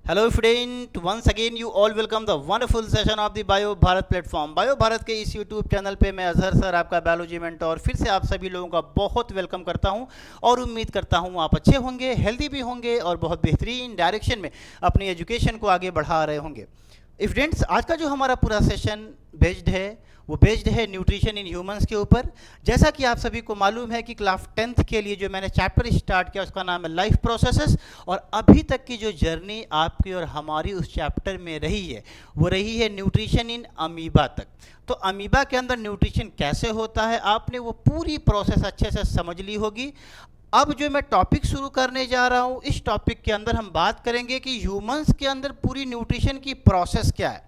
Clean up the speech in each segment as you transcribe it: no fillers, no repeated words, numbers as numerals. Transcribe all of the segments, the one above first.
Hello friend, once again you all welcome the wonderful session of the bio Bharat platform. Bio Bharat के इस YouTube channel पे मैं Azhar sir, आपका biology mentor, फिर से आप सभी लोगों का बहुत वेलकम करता हूं और उम्मीद करता हूं आप अच्छे होंगे, हेल्दी भी होंगे और बहुत बेहतरीन डायरेक्शन में अपनी एजुकेशन को आगे बढ़ा रहे होंगे। फ्रेंड्स, आज का जो हमारा पूरा सेशन बेस्ड है वो बेस्ड है न्यूट्रिशन इन ह्यूमंस के ऊपर। जैसा कि आप सभी को मालूम है कि क्लास 10th के लिए जो मैंने चैप्टर स्टार्ट किया उसका नाम है लाइफ प्रोसेसेस, और अभी तक की जो जर्नी आपकी और हमारी उस चैप्टर में रही है वो रही है न्यूट्रिशन इन अमीबा तक। तो अमीबा के अंदर न्यूट्रिशन कैसे होता है आपने वो पूरी प्रोसेस अच्छे से समझ ली होगी। अब जो मैं टॉपिक शुरू करने जा रहा हूँ, इस टॉपिक के अंदर हम बात करेंगे कि ह्यूमंस के अंदर पूरी न्यूट्रिशन की प्रोसेस क्या है।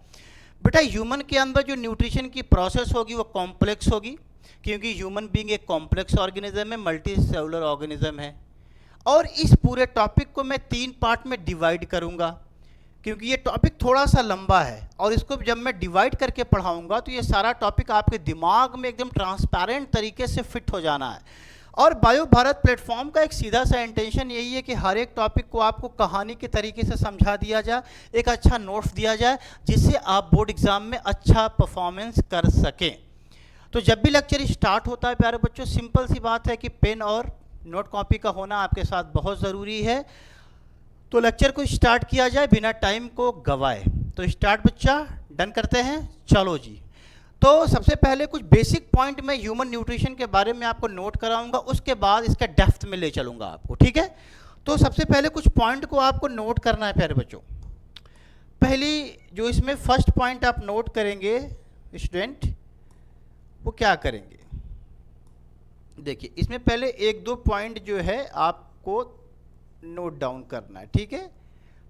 बेटा, ह्यूमन के अंदर जो न्यूट्रिशन की प्रोसेस होगी वो कॉम्प्लेक्स होगी, क्योंकि ह्यूमन बीइंग एक कॉम्प्लेक्स ऑर्गेनिज्म है, मल्टी सेलुलर ऑर्गेनिज्म है। और इस पूरे टॉपिक को मैं 3 पार्ट में डिवाइड करूंगा, क्योंकि ये टॉपिक थोड़ा सा लंबा है और इसको जब मैं डिवाइड करके पढ़ाऊंगा तो ये सारा टॉपिक आपके दिमाग में एकदम ट्रांसपेरेंट तरीके से फिट हो जाना है। और बायो भारत प्लेटफॉर्म का एक सीधा सा इंटेंशन यही है कि हर एक टॉपिक को आपको कहानी के तरीके से समझा दिया जाए, एक अच्छा नोट्स दिया जाए जिससे आप बोर्ड एग्जाम में अच्छा परफॉर्मेंस कर सकें। तो जब भी लेक्चर स्टार्ट होता है प्यारे बच्चों, सिंपल सी बात है कि पेन और नोट कॉपी का होना आपके साथ बहुत ज़रूरी है। तो लेक्चर को स्टार्ट किया जाए बिना टाइम को गवाए। तो स्टार्ट बच्चा, डन करते हैं, चलो जी। तो सबसे पहले कुछ बेसिक पॉइंट मैं ह्यूमन न्यूट्रिशन के बारे में आपको नोट कराऊंगा, उसके बाद इसका डेप्थ में ले चलूंगा आपको, ठीक है। तो सबसे पहले कुछ पॉइंट को आपको नोट करना है प्यारे बच्चों। पहली जो इसमें फर्स्ट पॉइंट आप नोट करेंगे स्टूडेंट, वो क्या करेंगे, देखिए इसमें पहले 1-2 पॉइंट जो है आपको नोट डाउन करना है, ठीक है।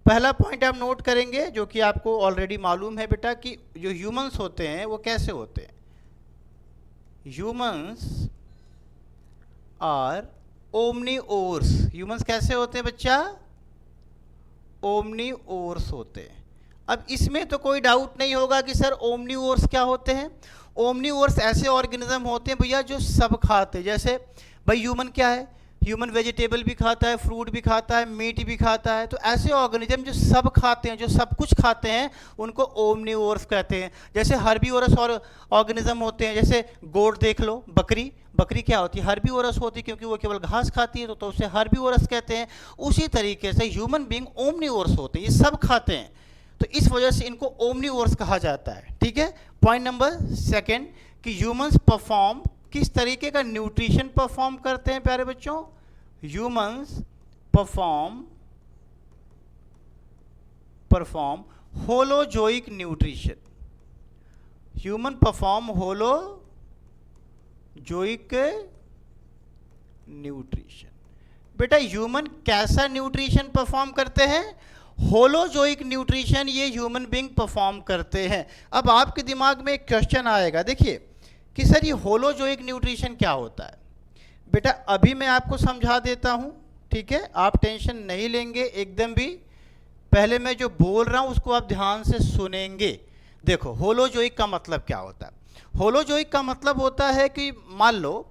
पहला पॉइंट आप नोट करेंगे जो कि आपको ऑलरेडी मालूम है बेटा, कि जो ह्यूमंस होते हैं वो कैसे होते हैं। Humans are ओमनीओर्स। ह्यूमंस कैसे होते हैं बच्चा? ओमनीओर्स होते हैं। अब इसमें तो कोई डाउट नहीं होगा कि सर ओमनीओर्स क्या होते हैं। ओमनीओर्स ऐसे ऑर्गेनिज्म होते हैं भैया जो सब खाते हैं। जैसे भाई ह्यूमन क्या है, ह्यूमन वेजिटेबल भी खाता है, फ्रूट भी खाता है, मीट भी खाता है। तो ऐसे ऑर्गेनिज्म जो सब खाते हैं, जो सब कुछ खाते हैं, उनको ओमनीओर्स कहते हैं। जैसे हर्बीवोरस और ऑर्गेनिज्म होते हैं, जैसे गोट देख लो, बकरी। बकरी क्या होती है? हर्बीवोरस होती है, क्योंकि वो केवल घास खाती है, तो उसे हर्बीवोरस कहते हैं। उसी तरीके से ह्यूमन बीइंग ओमनीओर्स होते हैं, ये सब खाते हैं, तो इस वजह से इनको ओमनीओर्स कहा जाता है, ठीक है। पॉइंट नंबर सेकेंड, कि ह्यूमंस परफॉर्म किस तरीके का न्यूट्रिशन परफॉर्म करते हैं प्यारे बच्चों? Humans perform holozoic nutrition. Human perform holozoic nutrition. बेटा, ह्यूमन कैसा न्यूट्रिशन परफॉर्म करते हैं? होलोजोइक न्यूट्रिशन ये ह्यूमन बीइंग परफॉर्म करते हैं। अब आपके दिमाग में एक क्वेश्चन आएगा, देखिए कि सर ये होलोजोइक न्यूट्रिशन क्या होता है। बेटा, अभी मैं आपको समझा देता हूँ, ठीक है, आप टेंशन नहीं लेंगे एकदम भी। पहले मैं जो बोल रहा हूँ उसको आप ध्यान से सुनेंगे। देखो, होलोजोइक का मतलब क्या होता है। होलोजोइक का मतलब होता है कि मान लो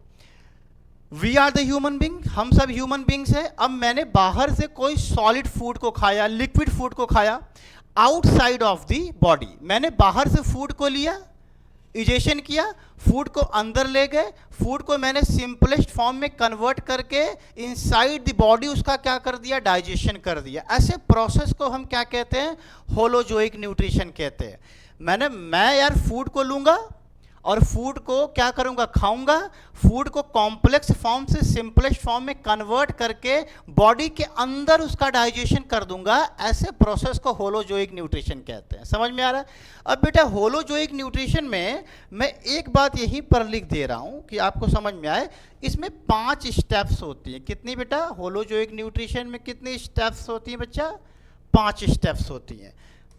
we are the human being, हम सब ह्यूमन बींग्स हैं। अब मैंने बाहर से कोई सॉलिड फूड को खाया, लिक्विड फूड को खाया, आउटसाइड ऑफ द बॉडी। मैंने बाहर से फूड को लिया, इजेशन किया, फूड को अंदर ले गए, फूड को मैंने सिंपलेस्ट फॉर्म में कन्वर्ट करके इनसाइड द बॉडी उसका क्या कर दिया? डाइजेशन कर दिया। ऐसे प्रोसेस को हम क्या कहते हैं? होलोजोइक न्यूट्रिशन कहते हैं। मैं यार फूड को लूंगा और फूड को क्या करूंगा? खाऊंगा। फूड को कॉम्प्लेक्स फॉर्म से सिंपलेस्ट फॉर्म में कन्वर्ट करके बॉडी के अंदर उसका डाइजेशन कर दूंगा। ऐसे प्रोसेस को होलोजोइक न्यूट्रिशन कहते हैं। समझ में आ रहा है? अब बेटा, होलोजोइक न्यूट्रिशन में मैं एक बात यहीं पर लिख दे रहा हूं कि आपको समझ में आए। इसमें 5 स्टेप्स होती हैं। कितनी बेटा? होलोजोइक न्यूट्रिशन में कितनी स्टेप्स होती हैं बच्चा? 5 स्टेप्स होती हैं।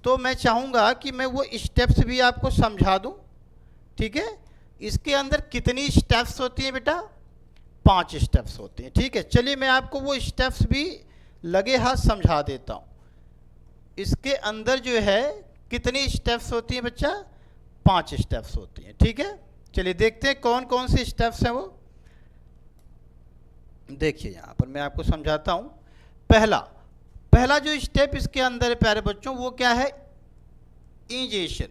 तो मैं चाहूंगा कि मैं वो स्टेप्स भी आपको समझा दूं, ठीक है। इसके अंदर कितनी स्टेप्स होती हैं बेटा? 5 स्टेप्स होती हैं, ठीक है। चलिए मैं आपको वो स्टेप्स भी लगे हाथ समझा देता हूं। इसके अंदर जो है कितनी स्टेप्स होती हैं बच्चा? 5 स्टेप्स होती हैं, ठीक है। चलिए देखते हैं कौन कौन सी स्टेप्स हैं वो। देखिए यहां पर मैं आपको समझाता हूं। पहला, पहला जो स्टेप इसके अंदर है प्यारे बच्चों, वो क्या है? इजेशन।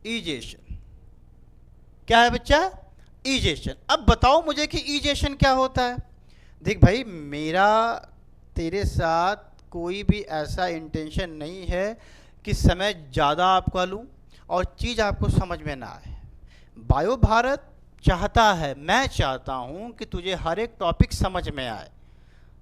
इजेशन क्या है बच्चा? इजेशन। अब बताओ मुझे कि इजेशन क्या होता है। देख भाई, मेरा तेरे साथ कोई भी ऐसा इंटेंशन नहीं है कि समय ज़्यादा आपका लूँ और चीज़ आपको समझ में ना आए। बायो भारत चाहता है, मैं चाहता हूँ कि तुझे हर एक टॉपिक समझ में आए।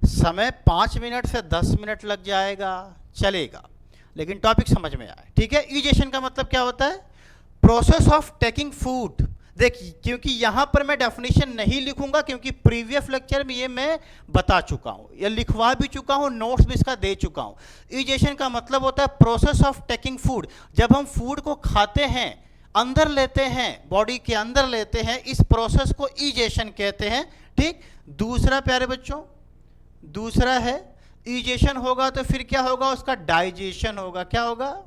समय 5 मिनट से 10 मिनट लग जाएगा, चलेगा, लेकिन टॉपिक समझ में आए, ठीक है। इजेशन का मतलब क्या होता है? Process of taking food. देखिए, क्योंकि यहाँ पर मैं डेफिनेशन नहीं लिखूंगा, क्योंकि प्रीवियस लेक्चर में ये मैं बता चुका हूँ, या लिखवा भी चुका हूँ, नोट्स भी इसका दे चुका हूँ। इजेशन का मतलब होता है प्रोसेस ऑफ टेकिंग फूड। जब हम फूड को खाते हैं, अंदर लेते हैं, बॉडी के अंदर लेते हैं, इस प्रोसेस को इजेशन कहते हैं, ठीक। दूसरा प्यारे बच्चों, दूसरा है इजेशन होगा तो फिर क्या होगा? उसका डाइजेशन होगा। क्या होगा?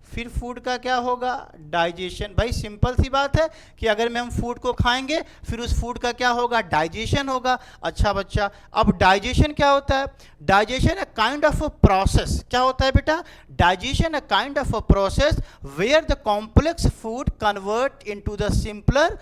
फिर फूड का क्या होगा? डाइजेशन। भाई सिंपल सी बात है कि अगर मैं हम फूड को खाएंगे, फिर उस फूड का क्या होगा? डाइजेशन होगा। अच्छा बच्चा, अब डाइजेशन क्या होता है? Digestion a kind of a process. क्या होता है बेटा? Digestion a kind of a process where the complex food convert into the simpler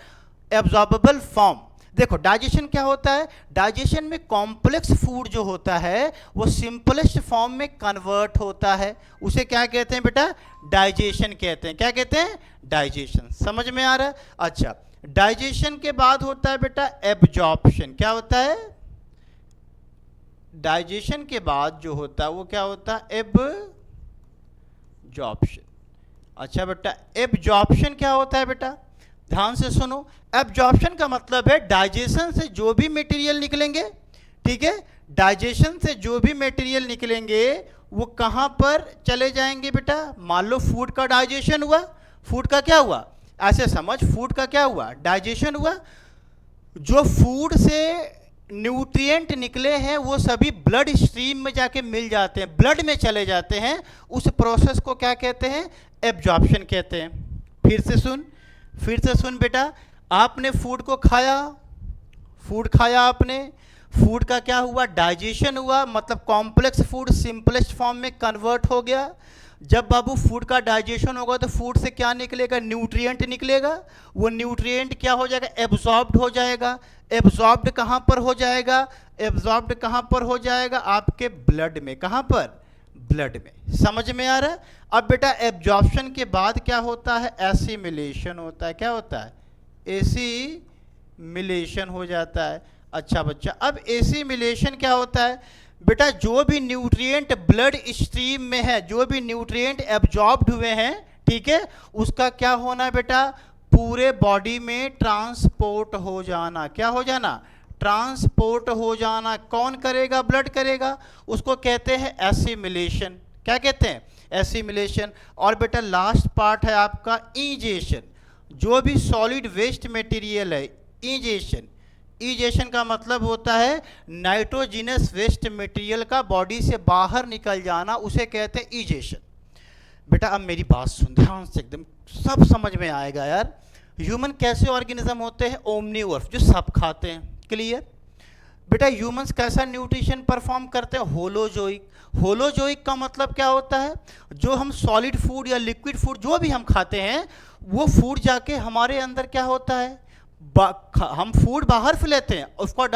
absorbable form. देखो, डाइजेशन क्या होता है? डाइजेशन में कॉम्प्लेक्स फूड जो होता है वो सिंपलेस्ट फॉर्म में कन्वर्ट होता है। उसे क्या कहते हैं बेटा? डाइजेशन कहते हैं। क्या कहते हैं? डाइजेशन। समझ में आ रहा है? अच्छा, डाइजेशन के बाद होता है बेटा एब्जॉर्प्शन। क्या होता है? डाइजेशन के बाद जो होता है वो क्या होता है? एब्जॉर्प्शन। अच्छा बेटा, एब्जॉर्प्शन क्या होता है बेटा? ध्यान से सुनो। एब्जॉर्प्शन का मतलब है डाइजेशन से जो भी मटेरियल निकलेंगे, ठीक है, डाइजेशन से जो भी मटेरियल निकलेंगे वो कहाँ पर चले जाएंगे बेटा? मान लो फूड का डाइजेशन हुआ, फूड का क्या हुआ? ऐसे समझ, फूड का क्या हुआ? डाइजेशन हुआ। जो फूड से न्यूट्रिएंट निकले हैं वो सभी ब्लड स्ट्रीम में जाके मिल जाते हैं, ब्लड में चले जाते हैं। उस प्रोसेस को क्या कहते हैं? एब्जॉर्प्शन कहते हैं। फिर से सुन बेटा, आपने फूड को खाया, फूड खाया आपने, फूड का क्या हुआ? डाइजेशन हुआ, मतलब कॉम्प्लेक्स फूड सिंपलेस्ट फॉर्म में कन्वर्ट हो गया। जब बाबू फूड का डाइजेशन होगा तो फूड से क्या निकलेगा? न्यूट्रिएंट निकलेगा। वो न्यूट्रिएंट क्या हो जाएगा? एब्जॉर्ब्ड हो जाएगा। एब्जॉर्ब्ड कहाँ पर हो जाएगा? एब्जॉर्ब्ड कहाँ पर हो जाएगा? आपके ब्लड में। कहाँ पर? ब्लड में। समझ में आ रहा है? अब बेटा एब्जॉर्प्शन के बाद क्या होता है? एसिमिलेशन होता है। क्या होता है? एसिमिलेशन हो जाता है। अच्छा बच्चा, अब एसिमिलेशन क्या होता है बेटा? जो भी न्यूट्रिएंट ब्लड स्ट्रीम में है, जो भी न्यूट्रिएंट एब्जॉर्ब्ड हुए हैं, ठीक है, उसका क्या होना बेटा? पूरे बॉडी में ट्रांसपोर्ट हो जाना। क्या हो जाना? ट्रांसपोर्ट हो जाना। कौन करेगा? ब्लड करेगा। उसको कहते हैं एसिमिलेशन। क्या कहते हैं? एसिमिलेशन। और बेटा लास्ट पार्ट है आपका इजेशन। जो भी सॉलिड वेस्ट मटेरियल है, इजेशन। इजेशन का मतलब होता है नाइट्रोजिनस वेस्ट मटेरियल का बॉडी से बाहर निकल जाना, उसे कहते हैं इजेशन। बेटा अब मेरी बात सुन ध्यान से, एकदम सब समझ में आएगा यार। ह्यूमन कैसे ऑर्गेनिज्म होते हैं? ओमनीवोर्स, जो सब खाते हैं। क्लियर? बेटा ह्यूमंस कैसा न्यूट्रिशन परफॉर्म करते हैं? होलोजोइक। होलोजोइक का मतलब क्या होता है? जो हम सॉलिड फूड या लिक्विड फूड जो भी हम खाते हैं, वो फूड जाके हमारे अंदर क्या होता है? हम फूड बाहर से लेते हैं, उसका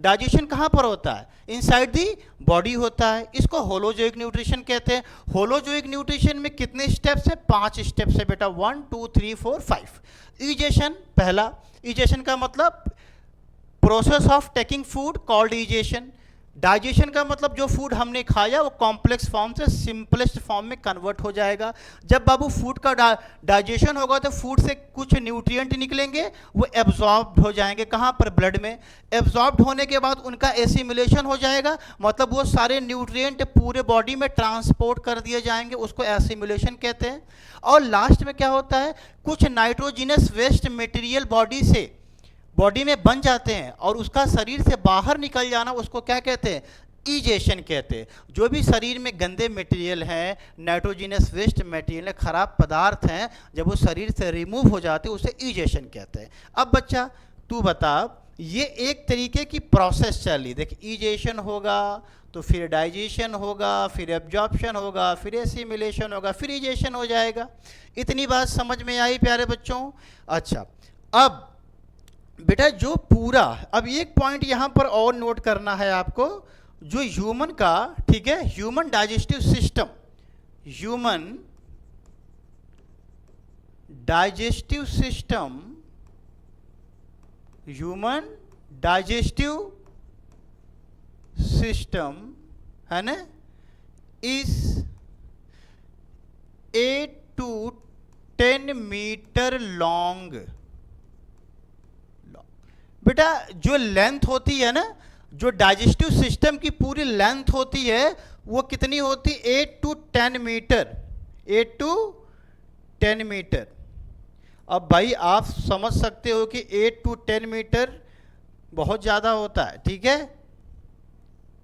डाइजेशन कहाँ पर होता है? इनसाइड दी बॉडी होता है। इसको होलोजोइक न्यूट्रिशन कहते हैं। होलोजोइक न्यूट्रिशन में कितने स्टेप्स है? 5 स्टेप्स है बेटा, 1 2 3 4 5। इजेशन पहला। इजेशन का मतलब process of taking food called egestion. Digestion का मतलब जो फूड हमने खाया वो कॉम्प्लेक्स फॉर्म से सिंपलेस्ट फॉर्म में कन्वर्ट हो जाएगा। जब बाबू फूड का डाइजेशन होगा तो फूड से कुछ न्यूट्रिएंट निकलेंगे, वो एब्जॉर्ब्ड हो जाएंगे। कहाँ पर? ब्लड में। एब्जॉर्ब्ड होने के बाद उनका एसिमिलेशन हो जाएगा, मतलब वो सारे न्यूट्रिएंट पूरे बॉडी में ट्रांसपोर्ट कर दिए जाएंगे, उसको एसिमिलेशन कहते हैं। और लास्ट में क्या होता है? कुछ नाइट्रोजिनस वेस्ट मटेरियल बॉडी में बन जाते हैं और उसका शरीर से बाहर निकल जाना, उसको क्या कहते हैं? इजेशन कहते हैं। जो भी शरीर में गंदे मटेरियल हैं, नाइट्रोजिनस वेस्ट मटेरियल है, खराब पदार्थ हैं, जब वो शरीर से रिमूव हो जाते हैं उसे इजेशन कहते हैं। अब बच्चा तू बता, ये एक तरीके की प्रोसेस चल रही, देख इजेशन होगा तो फिर डाइजेशन होगा, फिर एब्जॉर्प्शन होगा, फिर एसिमिलेशन होगा, फिर इजेशन हो जाएगा। इतनी बात समझ में आई प्यारे बच्चों? अच्छा, अब बेटा जो पूरा, अब एक पॉइंट यहां पर और नोट करना है आपको, जो ह्यूमन का, ठीक है, human digestive system, human digestive system, human digestive system है ना, इज 8 to 10 मीटर लॉन्ग। बेटा जो लेंथ होती है ना, जो डाइजेस्टिव सिस्टम की पूरी लेंथ होती है वो कितनी होती? 8 to 10 मीटर, 8 to 10 मीटर। अब भाई आप समझ सकते हो कि 8 to 10 मीटर बहुत ज़्यादा होता है, ठीक है,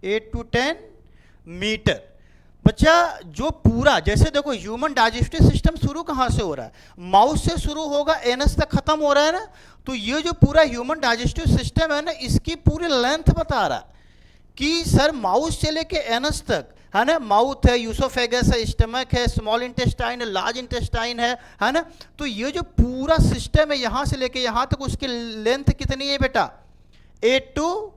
8 to 10 मीटर। बच्चा जो पूरा, जैसे देखो ह्यूमन डाइजेस्टिव सिस्टम शुरू कहाँ से हो रहा है? माउथ से शुरू होगा, एनस तक खत्म हो रहा है ना। तो ये जो पूरा ह्यूमन डाइजेस्टिव सिस्टम है ना, इसकी पूरी लेंथ बता रहा है कि सर माउथ से लेके एनस तक है ना, माउथ है, यूसोफेगस है, स्टमक है, स्मॉल इंटेस्टाइन है, लार्ज इंटेस्टाइन है ना। तो ये जो पूरा सिस्टम है यहाँ से लेके यहाँ तक, उसकी लेंथ कितनी है बेटा? 8 to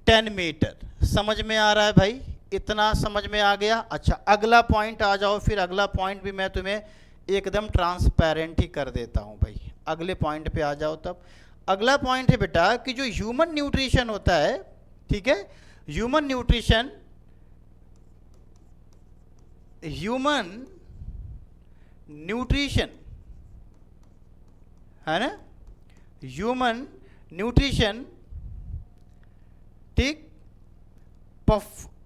10 मीटर। समझ में आ रहा है भाई? इतना समझ में आ गया? अच्छा, अगला पॉइंट आ जाओ, फिर अगला पॉइंट भी मैं तुम्हें एकदम ट्रांसपेरेंट ही कर देता हूं भाई। अगले पॉइंट पे आ जाओ। तब अगला पॉइंट है बेटा कि जो ह्यूमन न्यूट्रिशन होता है, ठीक है, ह्यूमन न्यूट्रिशन, ह्यूमन न्यूट्रिशन है ना, ह्यूमन न्यूट्रिशन, ठीक,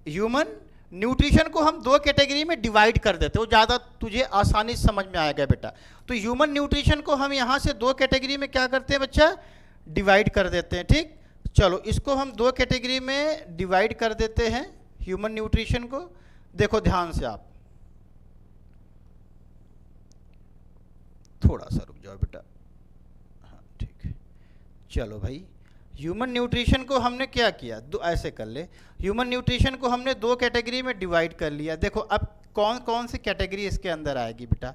ह्यूमन न्यूट्रिशन को हम दो कैटेगरी में डिवाइड कर देते हो, ज़्यादा तुझे आसानी से समझ में आएगा बेटा। तो ह्यूमन न्यूट्रिशन को हम यहाँ से दो कैटेगरी में क्या करते हैं बच्चा? डिवाइड कर देते हैं, ठीक। चलो इसको हम दो कैटेगरी में डिवाइड कर देते हैं, ह्यूमन न्यूट्रिशन को। देखो ध्यान से आप, थोड़ा सा रुक जाओ बेटा, हाँ ठीक है। चलो भाई, ह्यूमन न्यूट्रिशन को हमने क्या किया, दो ऐसे कर ले, ह्यूमन न्यूट्रिशन को हमने दो कैटेगरी में डिवाइड कर लिया। देखो अब कौन कौन सी कैटेगरी इसके अंदर आएगी बेटा,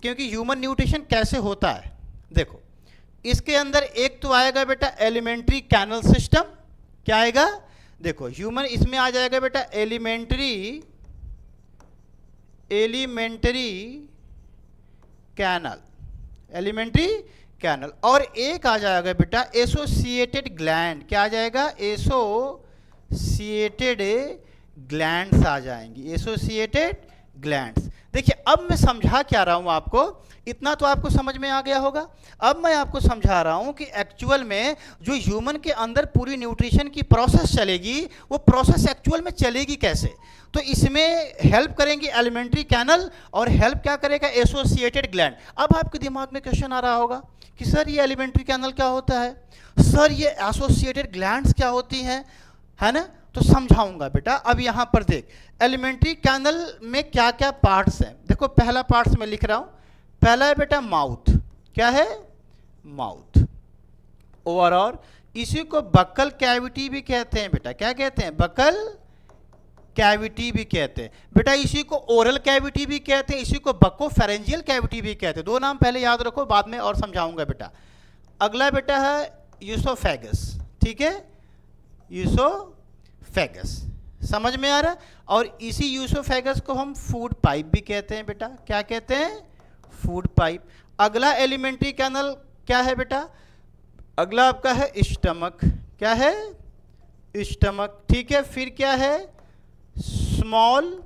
क्योंकि ह्यूमन न्यूट्रिशन कैसे होता है, देखो इसके अंदर एक तो आएगा बेटा एलिमेंट्री कैनल सिस्टम। क्या आएगा? देखो ह्यूमन, इसमें आ जाएगा बेटा एलिमेंट्री कैनल, एलिमेंट्री कैनल। और एक आ जाएगा बेटा एसोसिएटेड ग्लैंड। क्या आ जाएगा? एसोसिएटेड ग्लैंड्स आ जाएंगी, एसोसिएटेड ग्लैंड्स। देखिए अब मैं समझा क्या रहा हूं आपको, इतना तो आपको समझ में आ गया होगा। अब मैं आपको समझा रहा हूं कि एक्चुअल में जो ह्यूमन के अंदर पूरी न्यूट्रिशन की प्रोसेस चलेगी, वो प्रोसेस एक्चुअल में चलेगी कैसे। तो इसमें हेल्प करेंगे एलिमेंट्री कैनल, और हेल्प क्या करेगा? Associated gland. अब आपके दिमाग में क्वेश्चन आ रहा होगा कि सर ये एलिमेंट्री कैनल क्या होता है, सर ये एसोसिएटेड ग्लैंड्स क्या होती हैं, है ना। तो समझाऊंगा बेटा। अब यहां पर देख, एलिमेंट्री कैनल में क्या क्या पार्ट्स हैं। देखो पहला पार्ट्स में लिख रहा हूं, पहला है बेटा माउथ। क्या है? माउथ। और इसी को बक्कल कैविटी भी कहते हैं बेटा। क्या कहते हैं? बक्कल कैविटी भी कहते हैं बेटा। इसी को ओरल कैविटी भी कहते हैं, इसी को बक्कोफेरेंजियल कैविटी भी कहते हैं। दो नाम पहले याद रखो, बाद में और समझाऊंगा बेटा। अगला बेटा है यूसोफेगस। ठीक है, यूसोफेगस, समझ में आ रहा है। और इसी यूसोफेगस को हम फूड पाइप भी कहते हैं बेटा। क्या कहते हैं? Food pipe. अगला एलिमेंट्री कैनल क्या है बेटा? अगला आपका है स्टमक। क्या है? स्टमक। ठीक है, फिर क्या है? स्मॉल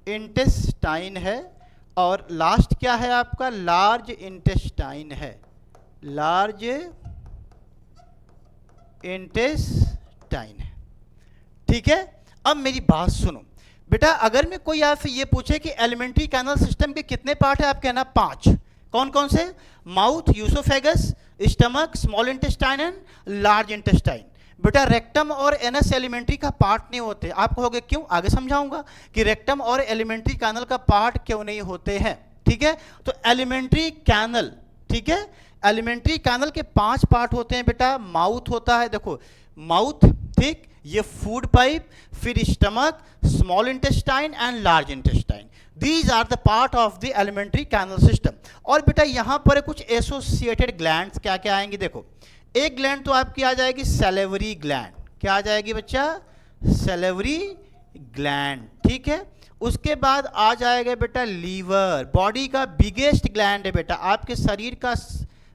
इंटेस्टाइन है, और लास्ट क्या है आपका? लार्ज इंटेस्टाइन है, लार्ज इंटेस्टाइन है। ठीक है, अब मेरी बात सुनो बेटा। अगर मैं कोई आपसे ये पूछे कि एलिमेंट्री कैनल सिस्टम के कितने पार्ट है, आप कहना 5। कौन कौन से? Mouth, oesophagus, stomach, small intestine and large intestine. बेटा रेक्टम और एनस एलिमेंट्री का पार्ट नहीं होते। आप कहोगे क्यों? आगे समझाऊंगा कि रेक्टम और एलिमेंट्री कैनल का पार्ट क्यों नहीं होते हैं। ठीक है, तो एलिमेंट्री कैनल, ठीक है, एलिमेंट्री कैनल के 5 पार्ट होते हैं बेटा। माउथ होता है, देखो माउथ, ठीक, ये फूड पाइप, फिर stomach, small intestine and large intestine, these are the part of the alimentary canal system. और बेटा यहाँ पर कुछ एसोसिएटेड ग्लैंड्स क्या क्या आएंगी, देखो एक ग्लैंड तो आपकी आ जाएगी सैलिवरी ग्लैंड, क्या आ जाएगी बच्चा, सैलिवरी ग्लैंड, ठीक है। उसके बाद आ जाएगा बेटा लीवर, बॉडी का बिगेस्ट ग्लैंड है बेटा, आपके शरीर का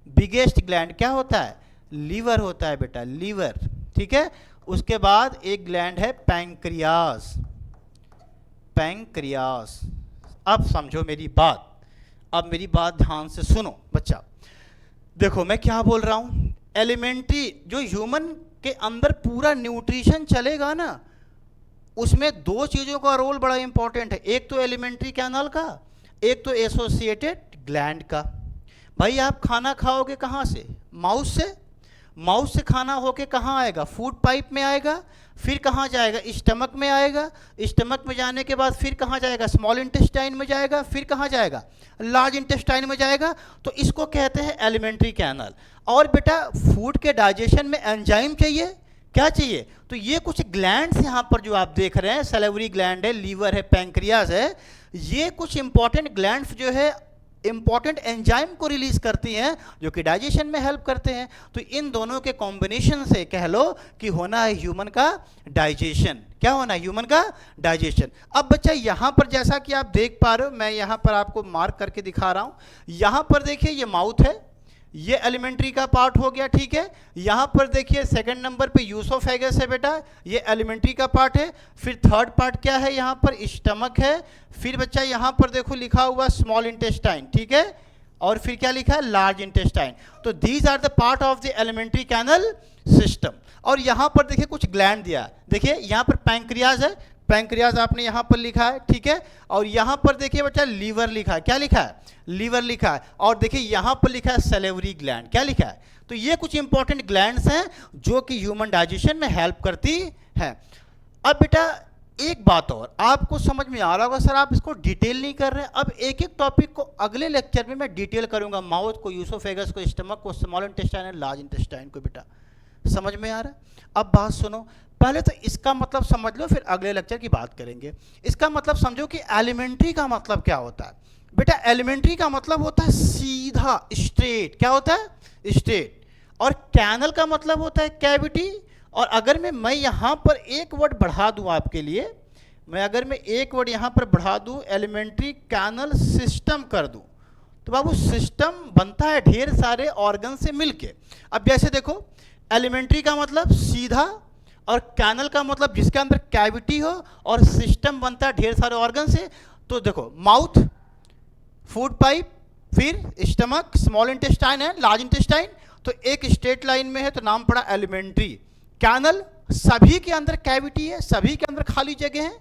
बिगेस्ट ग्लैंड क्या होता है, लीवर होता है बेटा, लीवर, ठीक है। उसके बाद एक ग्लैंड है पैंक्रियास, पैंक्रियास। अब समझो मेरी बात, अब मेरी बात ध्यान से सुनो बच्चा, देखो मैं क्या बोल रहा हूं, एलिमेंट्री जो ह्यूमन के अंदर पूरा न्यूट्रिशन चलेगा ना, उसमें 2 चीज़ों का रोल बड़ा इंपॉर्टेंट है, एक तो एलिमेंट्री कैनल का, एक तो एसोसिएटेड ग्लैंड का। भाई आप खाना खाओगे कहाँ से, माउथ से, माउथ से खाना होके कहाँ आएगा, फूड पाइप में आएगा, फिर कहाँ जाएगा, स्टमक में आएगा, स्टमक में जाने के बाद फिर कहाँ जाएगा, स्मॉल इंटेस्टाइन में जाएगा, फिर कहाँ जाएगा, लार्ज इंटेस्टाइन में जाएगा। तो इसको कहते हैं एलिमेंट्री कैनल। और बेटा फूड के डाइजेशन में एंजाइम चाहिए, क्या चाहिए, तो ये कुछ ग्लैंड्स यहाँ पर जो आप देख रहे हैं, सैलिवरी ग्लैंड है, लीवर है, पैंक्रियास है, ये कुछ इंपॉर्टेंट ग्लैंड्स जो है इंपॉर्टेंट एंजाइम को रिलीज करती हैं जो कि डाइजेशन में हेल्प करते हैं। तो इन दोनों के कॉम्बिनेशन से कह लो कि होना है ह्यूमन का डाइजेशन, क्या होना है, ह्यूमन का डाइजेशन। अब बच्चा यहाँ पर जैसा कि आप देख पा रहे हो, मैं यहाँ पर आपको मार्क करके दिखा रहा हूँ, यहाँ पर देखिए ये माउथ है, ये एलिमेंट्री का पार्ट हो गया, ठीक है। यहाँ पर देखिए सेकंड नंबर पे यूसोफेगस है बेटा, ये एलिमेंट्री का पार्ट है। फिर थर्ड पार्ट क्या है, यहाँ पर स्टमक है। फिर बच्चा यहाँ पर देखो लिखा हुआ स्मॉल इंटेस्टाइन, ठीक है, और फिर क्या लिखा है, लार्ज इंटेस्टाइन। तो these are the part of the alimentary canal system. और यहाँ पर देखिए कुछ ग्लैंड दिया, देखिए यहाँ पर पैंक्रियाज है, पैंक्रियाज आपने यहाँ पर लिखा है, ठीक है। और यहाँ पर देखिए बच्चा लीवर लिखा है, क्या लिखा है, लीवर लिखा है। और देखिए यहाँ पर लिखा है सैलिवरी ग्लैंड, क्या लिखा है। तो ये कुछ इंपॉर्टेंट ग्लैंड्स हैं जो कि ह्यूमन डाइजेशन में हेल्प करती है। अब बेटा एक बात और आपको समझ में आ रहा होगा, सर आप इसको डिटेल नहीं कर रहे हैं। अब एक एक टॉपिक को अगले लेक्चर में मैं डिटेल करूंगा, माउथ को, यूसोफेगस को, स्टमक को, small intestine and large intestine को। बेटा समझ में आ रहा है। अब बात सुनो, पहले तो इसका मतलब समझ लो, फिर अगले लेक्चर की बात करेंगे। इसका मतलब समझो कि एलिमेंट्री का मतलब क्या होता है। बेटा एलिमेंट्री का मतलब होता है सीधा, स्ट्रेट, क्या होता है, स्ट्रेट। और कैनल का मतलब होता है कैविटी। और अगर मैं यहाँ पर एक वर्ड बढ़ा दूँ आपके लिए, अगर मैं एक वर्ड यहाँ पर बढ़ा दूँ, एलिमेंट्री कैनल सिस्टम कर दूँ, तो बाबू सिस्टम बनता है ढेर सारे ऑर्गन से मिलके। अब जैसे देखो एलिमेंट्री का मतलब सीधा, और कैनल का मतलब जिसके अंदर कैविटी हो, और सिस्टम बनता है ढेर सारे ऑर्गन से। तो देखो माउथ, फूड पाइप, फिर स्टमक, स्मॉल इंटेस्टाइन है, लार्ज इंटेस्टाइन। तो एक स्ट्रेट लाइन में है तो नाम पड़ा एलिमेंट्री। कैनल सभी के अंदर कैविटी है, सभी के अंदर खाली जगह है,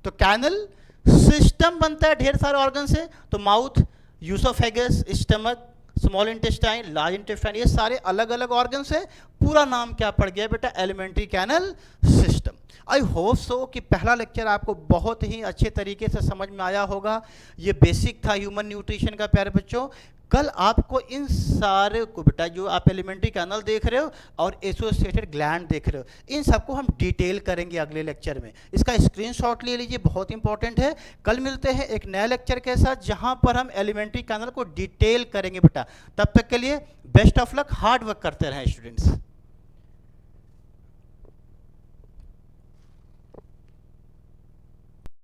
तो कैनल सिस्टम बनता है ढेर सारे ऑर्गन से। तो mouth, oesophagus, stomach, small intestine, large intestine, ये सारे अलग अलग ऑर्गन से, पूरा नाम क्या पड़ गया बेटा, alimentary canal system. I hope so कि पहला लेक्चर आपको बहुत ही अच्छे तरीके से समझ में आया होगा। ये बेसिक था ह्यूमन न्यूट्रिशन का प्यारे बच्चों। कल आपको इन सारे को बेटा, जो आप एलिमेंट्री कैनल देख रहे हो और एसोसिएटेड ग्लैंड देख रहे हो, इन सबको हम डिटेल करेंगे अगले लेक्चर में। इसका स्क्रीनशॉट ले लीजिए, बहुत इंपॉर्टेंट है। कल मिलते हैं एक नए लेक्चर के साथ जहां पर हम एलिमेंट्री कैनल को डिटेल करेंगे बेटा। तब तक के लिए best of luck, hard work करते रहें स्टूडेंट्स।